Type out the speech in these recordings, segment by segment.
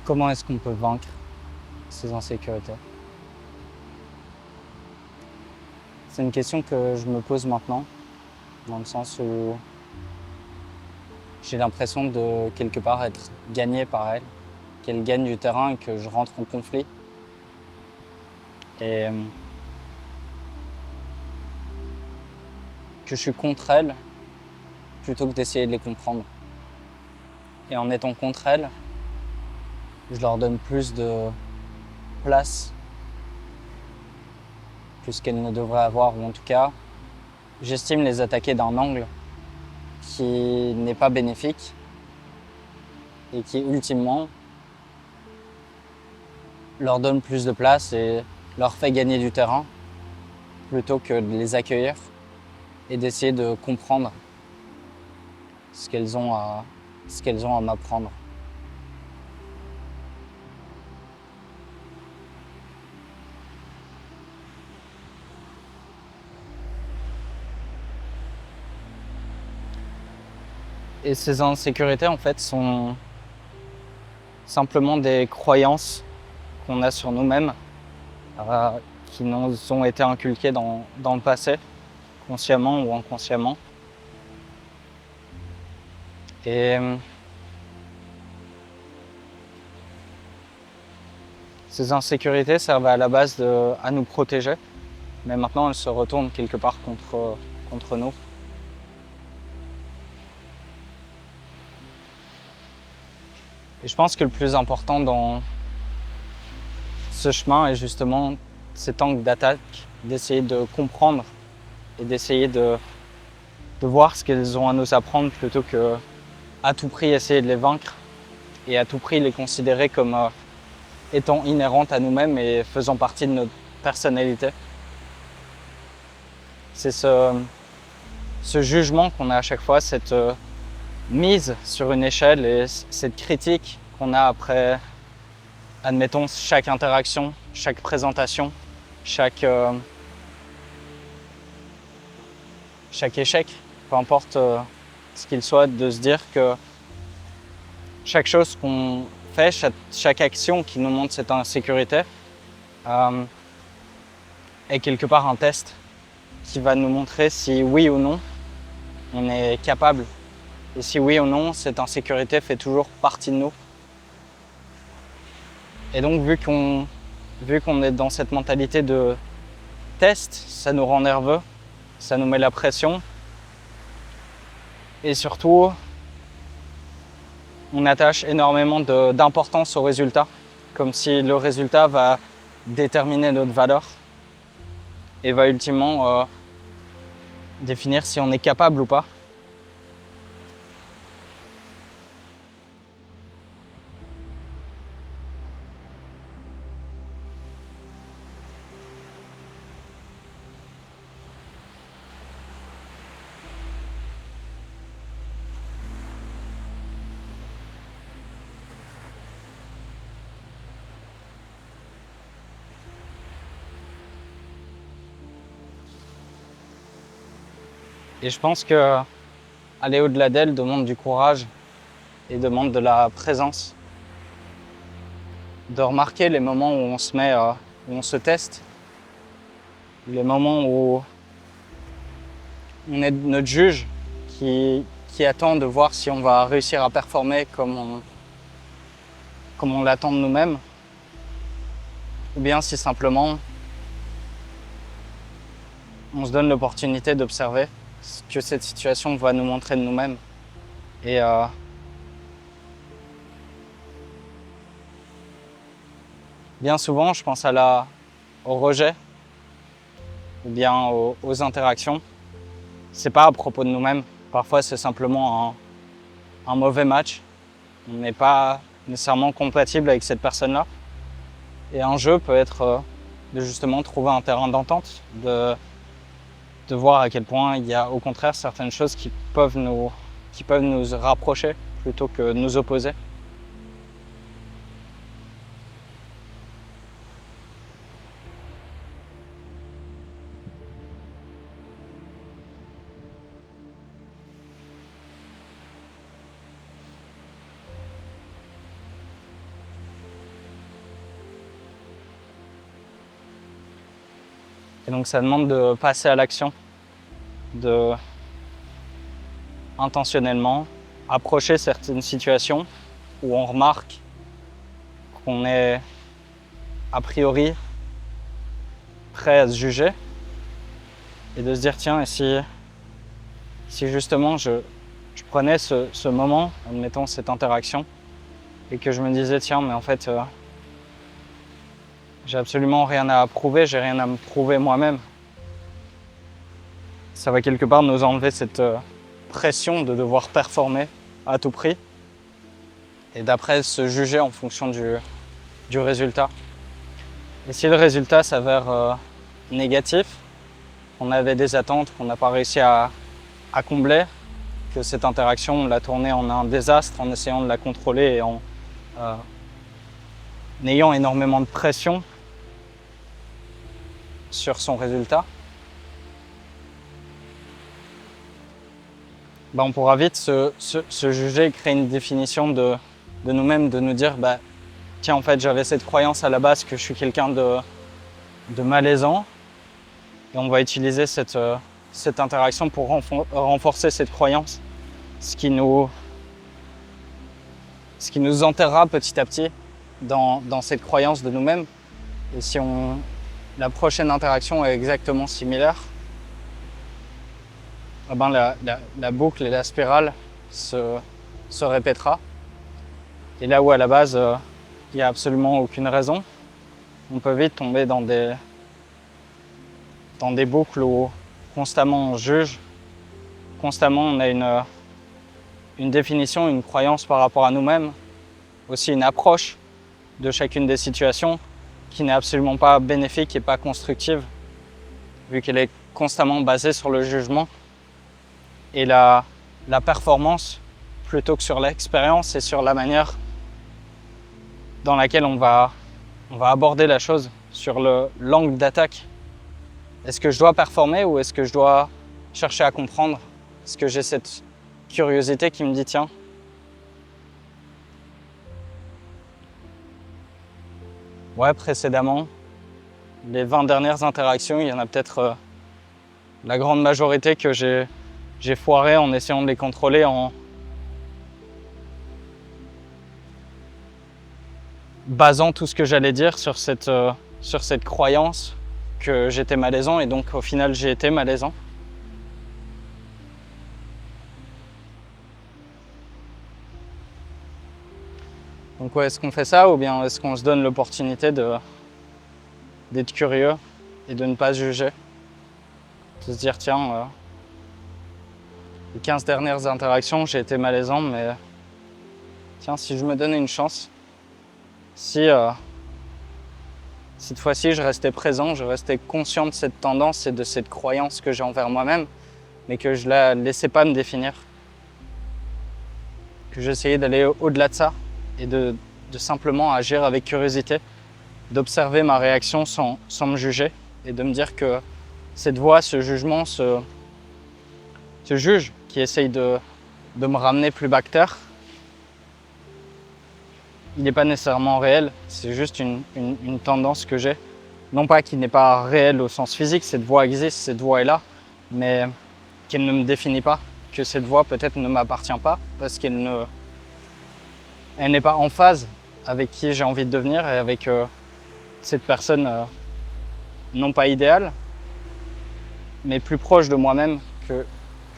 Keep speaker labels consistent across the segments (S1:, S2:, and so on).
S1: Comment est-ce qu'on peut vaincre ces insécurités? C'est une question que je me pose maintenant, dans le sens où j'ai l'impression de quelque part être gagné par elle, qu'elle gagne du terrain et que je rentre en conflit. Et que je suis contre elle plutôt que d'essayer de les comprendre. Et en étant contre elle, je leur donne plus de place, plus qu'elles ne devraient avoir, ou en tout cas, j'estime les attaquer d'un angle qui n'est pas bénéfique et qui ultimement leur donne plus de place et leur fait gagner du terrain plutôt que de les accueillir et d'essayer de comprendre ce qu'elles ont à m'apprendre. Et ces insécurités, en fait, sont simplement des croyances qu'on a sur nous-mêmes, qui nous ont été inculquées dans le passé, consciemment ou inconsciemment. Et ces insécurités servent à la base à nous protéger, mais maintenant elles se retournent quelque part contre nous. Et je pense que le plus important dans ce chemin est justement cet angle d'attaque, d'essayer de comprendre et d'essayer de voir ce qu'elles ont à nous apprendre plutôt que à tout prix essayer de les vaincre et à tout prix les considérer comme étant inhérentes à nous-mêmes et faisant partie de notre personnalité. C'est ce jugement qu'on a à chaque fois, cette mise sur une échelle et cette critique qu'on a après, admettons, chaque interaction, chaque présentation, chaque échec, peu importe ce qu'il soit, de se dire que chaque chose qu'on fait, chaque action qui nous montre cette insécurité est quelque part un test qui va nous montrer si oui ou non on est capable et si oui ou non cette insécurité fait toujours partie de nous. Et donc vu qu'on est dans cette mentalité de test, ça nous rend nerveux, ça nous met la pression et surtout on attache énormément d'importance au résultat, comme si le résultat va déterminer notre valeur et va ultimement définir si on est capable ou pas. Et je pense que aller au-delà d'elle demande du courage et demande de la présence. De remarquer les moments où on se met, où on se teste, les moments où on est notre juge qui attend de voir si on va réussir à performer comme on l'attend de nous-mêmes, ou bien si simplement on se donne l'opportunité d'observer ce que cette situation va nous montrer de nous-mêmes. Et bien souvent, je pense au rejet ou bien aux interactions. C'est pas à propos de nous-mêmes. Parfois, c'est simplement un mauvais match. On n'est pas nécessairement compatible avec cette personne-là. Et un jeu peut être de justement trouver un terrain d'entente, de voir à quel point il y a au contraire certaines choses qui peuvent nous rapprocher plutôt que nous opposer. Et donc ça demande de passer à l'action, de intentionnellement approcher certaines situations où on remarque qu'on est a priori prêt à se juger et de se dire tiens, et si justement je prenais ce moment, admettons cette interaction, et que je me disais tiens, mais en fait j'ai absolument rien à prouver, j'ai rien à me prouver moi-même. Ça va quelque part nous enlever cette pression de devoir performer à tout prix et d'après se juger en fonction du résultat. Et si le résultat s'avère négatif, on avait des attentes qu'on n'a pas réussi à combler, que cette interaction, on l'a tournée en un désastre en essayant de la contrôler et en ayant énormément de pression sur son résultat, ben on pourra vite se juger et créer une définition de nous-mêmes, de nous dire tiens, en fait, j'avais cette croyance à la base que je suis quelqu'un de malaisant, et on va utiliser cette interaction pour renforcer cette croyance, ce qui nous enterrera petit à petit dans cette croyance de nous-mêmes. Et si la prochaine interaction est exactement similaire, eh ben la boucle et la spirale se répétera. Et là où à la base, il n'y a absolument aucune raison, on peut vite tomber dans des boucles où constamment on juge, constamment on a une définition, une croyance par rapport à nous-mêmes, aussi une approche de chacune des situations qui n'est absolument pas bénéfique et pas constructive, vu qu'elle est constamment basée sur le jugement et la performance plutôt que sur l'expérience et sur la manière dans laquelle on va aborder la chose, sur l'angle d'attaque. Est-ce que je dois performer ou est-ce que je dois chercher à comprendre? Est-ce que j'ai cette curiosité qui me dit tiens, ouais, précédemment, les 20 dernières interactions, il y en a peut-être la grande majorité que j'ai foiré en essayant de les contrôler, en basant tout ce que j'allais dire sur cette croyance que j'étais malaisant, et donc au final j'ai été malaisant. Donc ouais, est-ce qu'on fait ça ou bien est-ce qu'on se donne l'opportunité d'être curieux et de ne pas se juger? De se dire tiens, les 15 dernières interactions j'ai été malaisant, mais tiens, si je me donnais une chance, si cette fois-ci je restais présent, je restais conscient de cette tendance et de cette croyance que j'ai envers moi-même, mais que je la laissais pas me définir, que j'essayais d'aller au-delà de ça et de simplement agir avec curiosité, d'observer ma réaction sans me juger et de me dire que cette voix, ce jugement, ce juge qui essaye de me ramener plus bas que terre, il n'est pas nécessairement réel, c'est juste une tendance que j'ai. Non pas qu'il n'est pas réel au sens physique, cette voix existe, cette voix est là, mais qu'elle ne me définit pas, que cette voix peut-être ne m'appartient pas parce qu'elle n'est pas en phase avec qui j'ai envie de devenir et avec cette personne non pas idéale, mais plus proche de moi-même que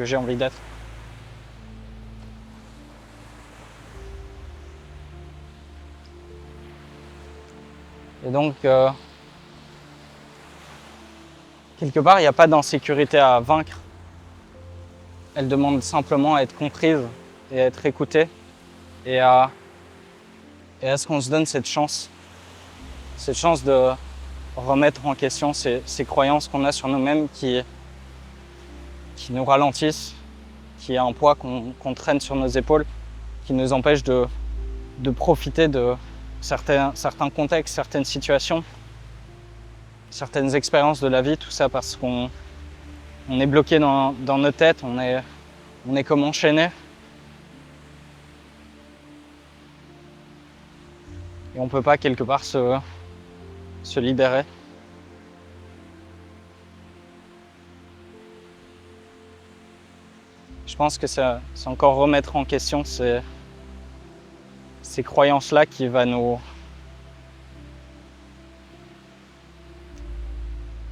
S1: j'ai envie d'être. Et donc, quelque part, il n'y a pas d'insécurité à vaincre. Elle demande simplement à être comprise et à être écoutée et à ce qu'on se donne cette chance de remettre en question ces croyances qu'on a sur nous-mêmes qui nous ralentissent, qui est un poids qu'on traîne sur nos épaules, qui nous empêche de profiter de certains contextes, certaines situations, certaines expériences de la vie, tout ça parce qu'on est bloqué dans nos têtes, on est comme enchaîné. Et on ne peut pas quelque part se libérer. Je pense que c'est encore remettre en question ces croyances-là qui va nous...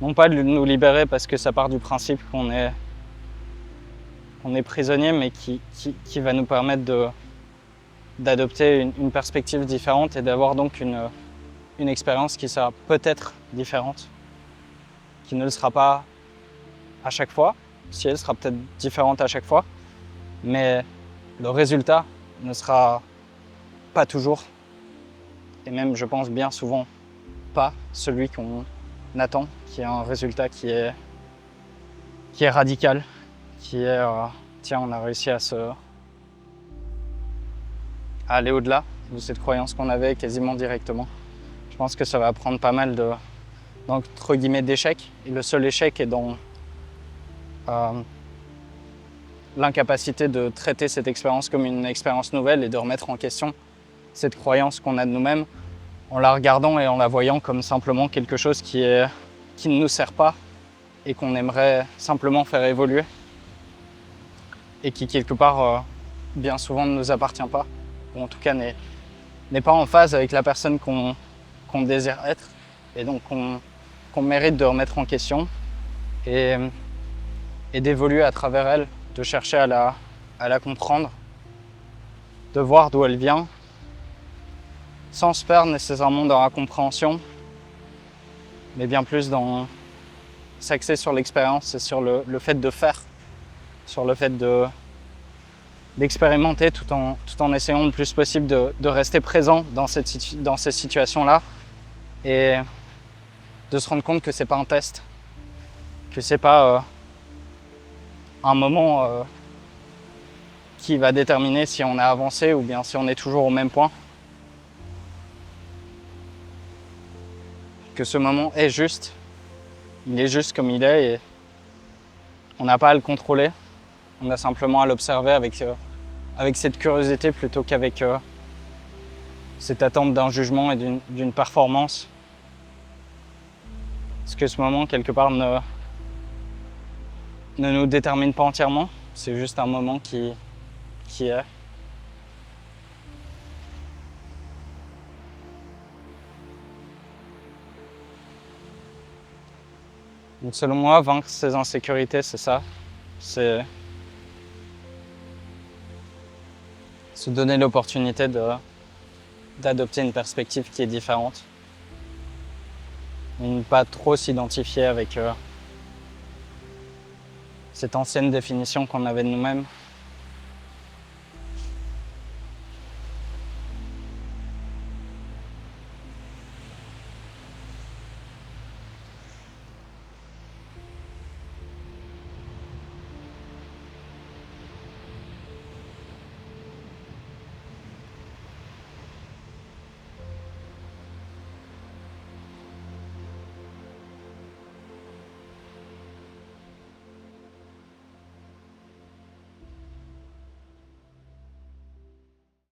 S1: Non pas de nous libérer parce que ça part du principe qu'on est prisonnier, mais qui va nous permettre d'adopter une perspective différente et d'avoir donc une expérience qui sera peut-être différente, qui ne le sera pas à chaque fois, si elle sera peut-être différente à chaque fois, mais le résultat ne sera pas toujours, et même je pense bien souvent pas celui qu'on attend, qui est un résultat qui est radical, qui est tiens, on a réussi à aller au-delà de cette croyance qu'on avait quasiment directement. Je pense que ça va prendre pas mal entre guillemets d'échecs, et le seul échec est dans l'incapacité de traiter cette expérience comme une expérience nouvelle et de remettre en question cette croyance qu'on a de nous-mêmes en la regardant et en la voyant comme simplement quelque chose qui ne nous sert pas et qu'on aimerait simplement faire évoluer et qui quelque part bien souvent ne nous appartient pas, ou en tout cas n'est pas en phase avec la personne qu'on désire être, et donc qu'on mérite de remettre en question et d'évoluer à travers elle, de chercher à la comprendre, de voir d'où elle vient, sans se perdre nécessairement dans la compréhension, mais bien plus dans s'axer sur l'expérience et sur le fait de faire, sur le fait d'expérimenter tout en essayant le plus possible de rester présent dans ces situations-là et de se rendre compte que c'est pas un test, que c'est pas un moment qui va déterminer si on a avancé ou bien si on est toujours au même point. Que ce moment est juste, il est juste comme il est et on n'a pas à le contrôler, on a simplement à l'observer avec cette curiosité plutôt qu'avec cette attente d'un jugement et d'une performance. Parce que ce moment, quelque part, ne nous détermine pas entièrement, c'est juste un moment qui est. Donc selon moi, vaincre ces insécurités, c'est ça. C'est se donner l'opportunité d'adopter une perspective qui est différente. Et ne pas trop s'identifier avec cette ancienne définition qu'on avait de nous-mêmes.